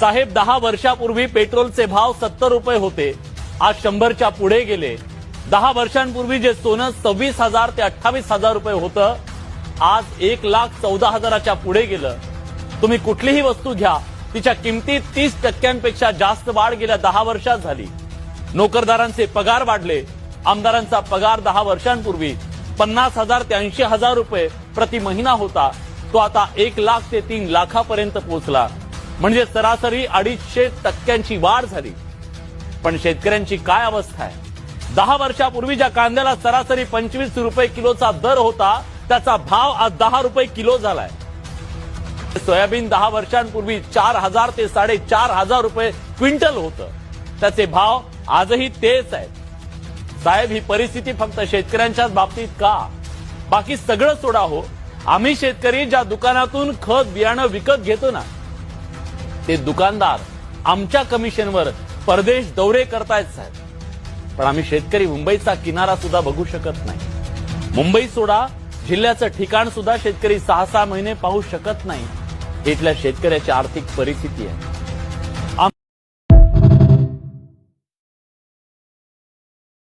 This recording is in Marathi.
साहेब 10 वर्षापूर्वी पेट्रोलचे भाव 70 रुपये होते, आज 100च्या पुढे गेले। 10 वर्षांपूर्वी जे सोनं 26,000 ते 28,000 रुपये होतं, आज 1,14,000च्या पुढे गेलं। तुम्ही कुठलीही वस्तू घ्या, तिच्या किमतीत 30% जास्त वाढ गेल्या 10 वर्षात झाली। नोकरदारांचे पगार वाढले। आमदारांचा पगार 10 वर्षांपूर्वी 50,000 ते 80,000 रुपये प्रति महिना होता, तो आता 1 लाख ते 3 लाखापर्यंत पोहोचला। म्हणजे सरासरी 250% वाढ झाली। पण शेतकऱ्यांची काय अवस्था आहे? 10 वर्षापूर्वी ज्या कांद्याला सरासरी 25 रुपये किलोचा दर होता, त्याचा भाव आज 10 रुपये किलो झालाय। सोयाबीन 10 वर्षांपूर्वी 4,000 ते 4,500 रुपये क्विंटल होतं, त्याचे भाव आजही तेच आहेत। साहेब, ही परिस्थिती फक्त शेतकऱ्यांच्याच बाबतीत का? बाकी सगळं सोडा हो, आम्ही शेतकरी ज्या दुकानातून खत बियाणं विकत घेतो ना, ते दुकानदार आमच्या कमिशनवर परदेश दौरे करतायत साहेब। पण आम्ही शेतकरी मुंबईचा किनारा सुद्धा बघू शकत नाही। मुंबई सोडा, जिल्ह्याचं ठिकाण सुद्धा शेतकरी 6-6 महिने पाहू शकत नाही। इथल्या शेतकऱ्याची आर्थिक परिस्थिती आहे।